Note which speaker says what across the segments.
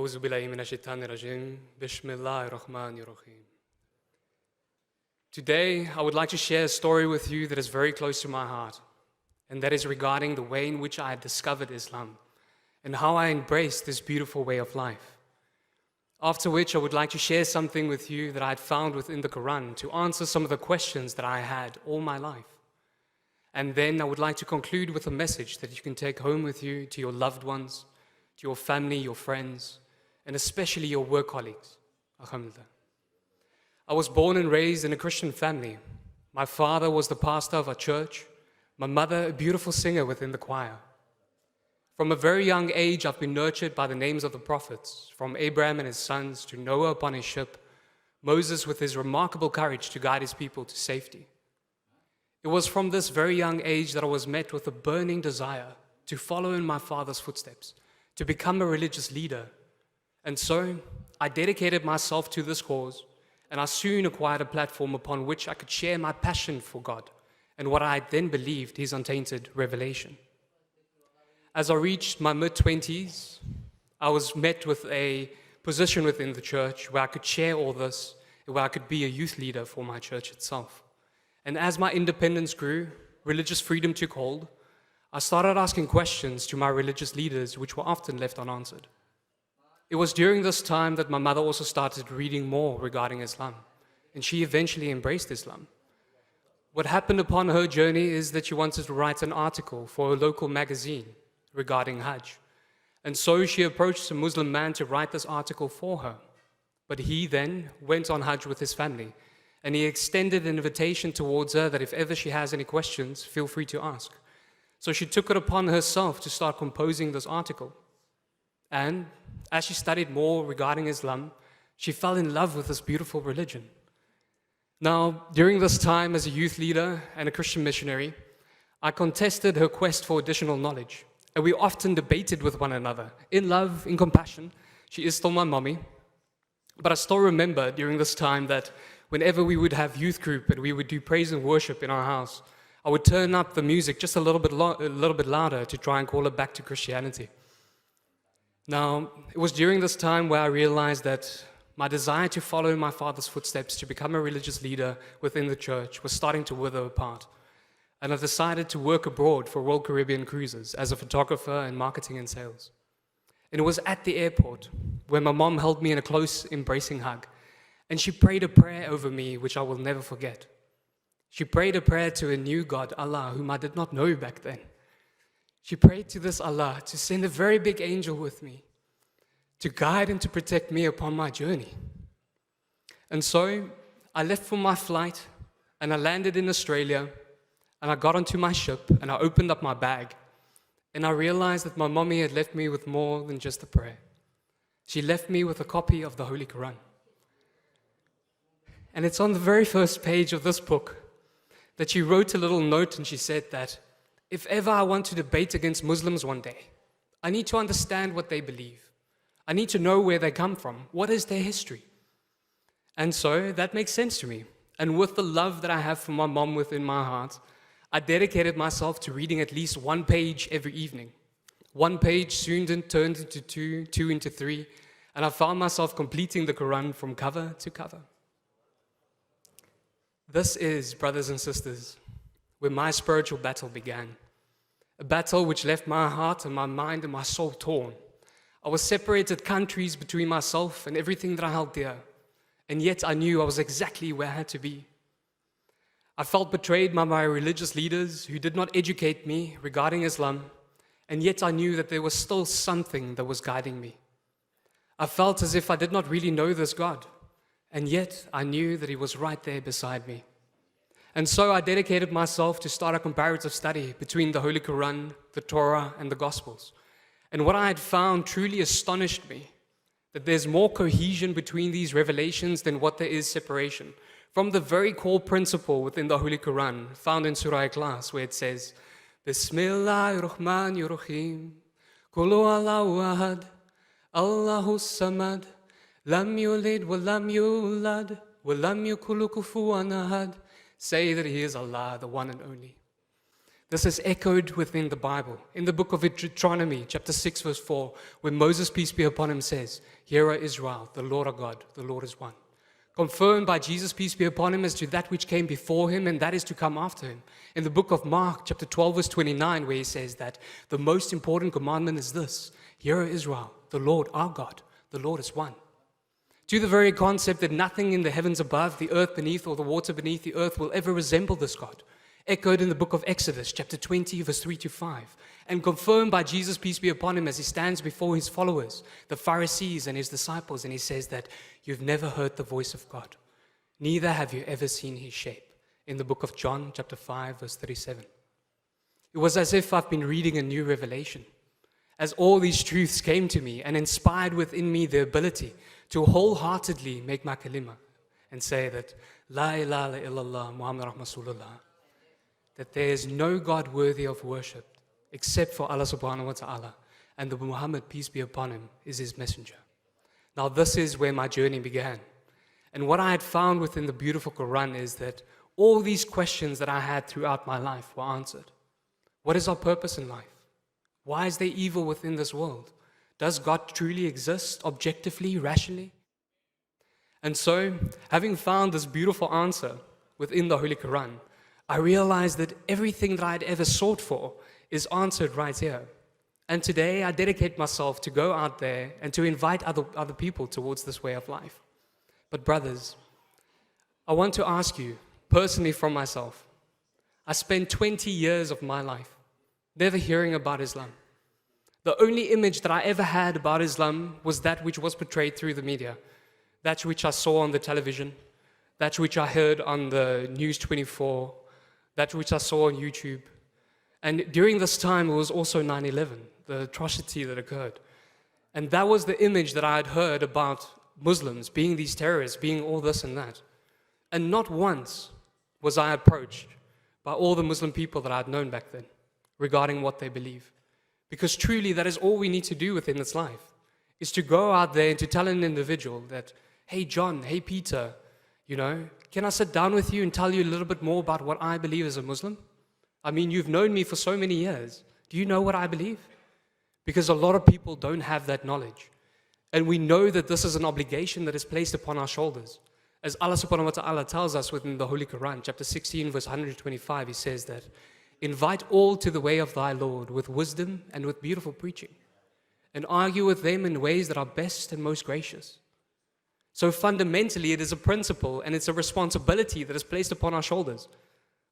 Speaker 1: أعوذ بالله من الشيطان الرجيم بسم الله الرحمن الرحيم. Today, I would like to share a story with you that is very close to my heart, and that is regarding the way in which I had discovered Islam and how I embraced this beautiful way of life. After which, I would like to share something with you that I had found within the Quran to answer some of the questions that I had all my life. And then I would like to conclude with a message that you can take home with you to your loved ones, to your family, your friends, and especially your work colleagues. Alhamdulillah. I was born and raised in a Christian family. My father was the pastor of a church, my mother a beautiful singer within the choir. From a very young age, I've been nurtured by the names of the prophets, from Abraham and his sons to Noah upon his ship, Moses with his remarkable courage to guide his people to safety. It was from this very young age that I was met with a burning desire to follow in my father's footsteps, to become a religious leader. And so I dedicated myself to this cause, and I soon acquired a platform upon which I could share my passion for God and what I then believed his untainted revelation. As I reached my mid-20s, I was met with a position within the church where I could share all this, where I could be a youth leader for my church itself. And as my independence grew, religious freedom took hold. I started asking questions to my religious leaders, which were often left unanswered. It was during this time that my mother also started reading more regarding Islam, and she eventually embraced Islam. What happened upon her journey is that she wanted to write an article for a local magazine regarding Hajj. And so she approached a Muslim man to write this article for her. But he then went on Hajj with his family, and he extended an invitation towards her that if ever she has any questions, feel free to ask. So she took it upon herself to start composing this article. And as she studied more regarding Islam, she fell in love with this beautiful religion. Now, during this time as a youth leader and a Christian missionary, I contested her quest for additional knowledge. And we often debated with one another, in love, in compassion. She is still my mommy. But I still remember during this time that whenever we would have youth group and we would do praise and worship in our house, I would turn up the music just a little bit louder to try and call her back to Christianity. Now, it was during this time where I realized that my desire to follow in my father's footsteps to become a religious leader within the church was starting to wither apart. And I decided to work abroad for Royal Caribbean Cruises as a photographer in marketing and sales. And it was at the airport where my mom held me in a close, embracing hug. And she prayed a prayer over me, which I will never forget. She prayed a prayer to a new God, Allah, whom I did not know back then. She prayed to this Allah to send a very big angel with me, to guide and to protect me upon my journey. And so I left for my flight, and I landed in Australia, and I got onto my ship, and I opened up my bag, and I realized that my mommy had left me with more than just a prayer. She left me with a copy of the Holy Quran. And it's on the very first page of this book that she wrote a little note, and she said that if ever I want to debate against Muslims one day, I need to understand what they believe. I need to know where they come from. What is their history? And so that makes sense to me. And with the love that I have for my mom within my heart, I dedicated myself to reading at least one page every evening. One page soon turned into two into three, and I found myself completing the Quran from cover to cover. This is, brothers and sisters, where my spiritual battle began. A battle which left my heart and my mind and my soul torn. I was separated countries between myself and everything that I held dear, and yet I knew I was exactly where I had to be. I felt betrayed by my religious leaders who did not educate me regarding Islam, and yet I knew that there was still something that was guiding me. I felt as if I did not really know this God, and yet I knew that he was right there beside me. And so I dedicated myself to start a comparative study between the Holy Quran, the Torah, and the Gospels. And what I had found truly astonished me, that there's more cohesion between these revelations than what there is separation. From the very core principle within the Holy Quran, found in Surah Ikhlas, where it says, Bismillahirrahmanirrahim, Qul Allahu ahad, Allahu samad, Lam yulid wa lam yulad, wa lam yakul kufuwan ahad. Say that he is Allah, the one and only. This is echoed within the Bible. In the book of Deuteronomy, chapter 6, verse 4, when Moses, peace be upon him, says, "Hear, O Israel, the Lord our God, the Lord is one." Confirmed by Jesus, peace be upon him, as to that which came before him, and that is to come after him. In the book of Mark, chapter 12, verse 29, where he says that the most important commandment is this: "Hear, O Israel, the Lord our God, the Lord is one." To the very concept that nothing in the heavens above, the earth beneath, or the water beneath the earth will ever resemble this God. Echoed in the book of Exodus, chapter 20, verse 3 to 5, and confirmed by Jesus, peace be upon him, as he stands before his followers, the Pharisees and his disciples, and he says that you've never heard the voice of God, neither have you ever seen his shape. In the book of John, chapter 5, verse 37. It was as if I've been reading a new revelation, as all these truths came to me and inspired within me the ability to wholeheartedly make my kalima and say that La ilaha illallah Muhammad Rasulullah, that there is no God worthy of worship except for Allah subhanahu wa ta'ala, and that Muhammad, peace be upon him, is his messenger. Now this is where my journey began. And what I had found within the beautiful Quran is that all these questions that I had throughout my life were answered. What is our purpose in life? Why is there evil within this world? Does God truly exist objectively, rationally? And so, having found this beautiful answer within the Holy Quran, I realized that everything that I had ever sought for is answered right here. And today I dedicate myself to go out there and to invite other people towards this way of life. But brothers, I want to ask you, personally from myself, I spent 20 years of my life never hearing about Islam. The only image that I ever had about Islam was that which was portrayed through the media, that which I saw on the television, that which I heard on the News 24, that which I saw on YouTube. And during this time, it was also 9/11, the atrocity that occurred. And that was the image that I had heard about Muslims being these terrorists, being all this and that. And not once was I approached by all the Muslim people that I had known back then regarding what they believe. Because truly, that is all we need to do within this life, is to go out there and to tell an individual that, hey John, hey Peter, can I sit down with you and tell you a little bit more about what I believe as a Muslim? I mean, you've known me for so many years. Do you know what I believe? Because a lot of people don't have that knowledge. And we know that this is an obligation that is placed upon our shoulders. As Allah subhanahu wa ta'ala tells us within the Holy Quran, chapter 16, verse 125, he says that, invite all to the way of thy Lord with wisdom and with beautiful preaching, and argue with them in ways that are best and most gracious. So fundamentally, it is a principle and it's a responsibility that is placed upon our shoulders.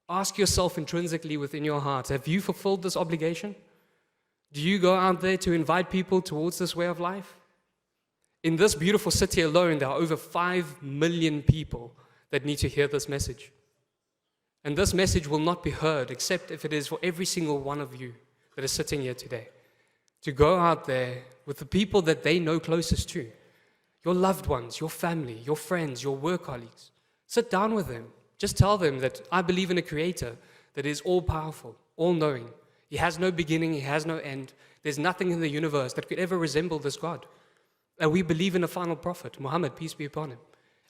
Speaker 1: Ask yourself intrinsically within your heart, have you fulfilled this obligation? Do you go out there to invite people towards this way of life? In this beautiful city alone, there are over 5 million people that need to hear this message. And this message will not be heard except if it is for every single one of you that is sitting here today, to go out there with the people that they know closest to, your loved ones, your family, your friends, your work colleagues. Sit down with them. Just tell them that I believe in a creator that is all-powerful, all-knowing. He has no beginning, he has no end. There's nothing in the universe that could ever resemble this God. And we believe in a final prophet, Muhammad, peace be upon him.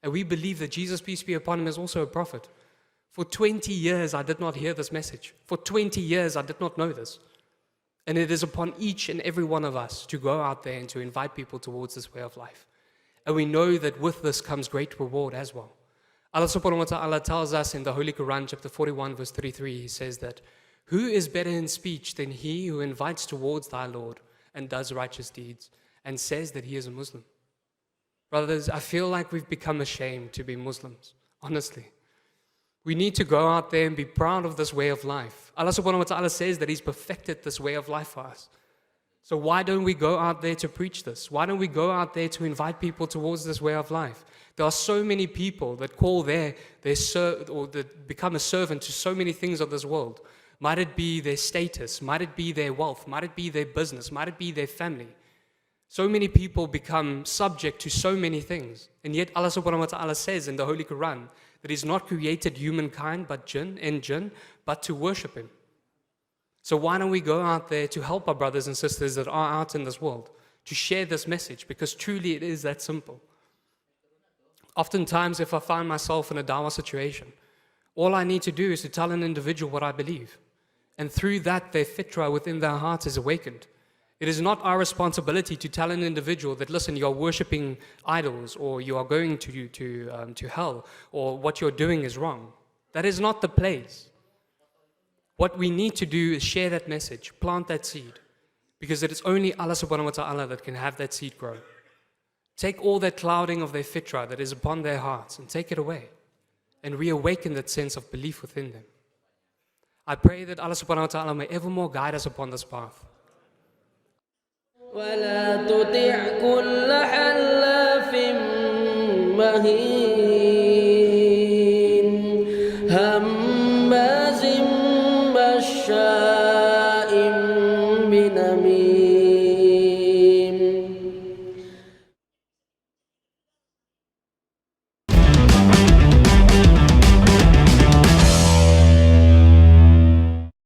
Speaker 1: And we believe that Jesus, peace be upon him, is also a prophet. For 20 years, I did not hear this message. For 20 years, I did not know this. And it is upon each and every one of us to go out there and to invite people towards this way of life. And we know that with this comes great reward as well. Allah subhanahu wa ta'ala tells us in the Holy Quran, chapter 41, verse 33, he says that, who is better in speech than he who invites towards thy Lord and does righteous deeds and says that he is a Muslim? Brothers, I feel like we've become ashamed to be Muslims, honestly. We need to go out there and be proud of this way of life. Allah subhanahu wa ta'ala says that he's perfected this way of life for us. So why don't we go out there to preach this? Why don't we go out there to invite people towards this way of life? There are so many people that call or that become a servant to so many things of this world. Might it be their status, might it be their wealth, might it be their business, might it be their family. So many people become subject to so many things. And yet Allah subhanahu wa ta'ala says in the Holy Quran that he's not created humankind but jinn, but to worship him. So why don't we go out there to help our brothers and sisters that are out in this world, to share this message, because truly it is that simple. Oftentimes, if I find myself in a dawah situation, all I need to do is to tell an individual what I believe. And through that, their fitra within their heart is awakened. It is not our responsibility to tell an individual that, listen, you're worshipping idols, or you are going to hell, or what you're doing is wrong. That is not the place. What we need to do is share that message, plant that seed, because it is only Allah subhanahu wa ta'ala that can have that seed grow. Take all that clouding of their fitra that is upon their hearts and take it away and reawaken that sense of belief within them. I pray that Allah subhanahu wa ta'ala may evermore guide us upon this path.
Speaker 2: ولا تطع كل حلاف مهين هماز مشاء بنميم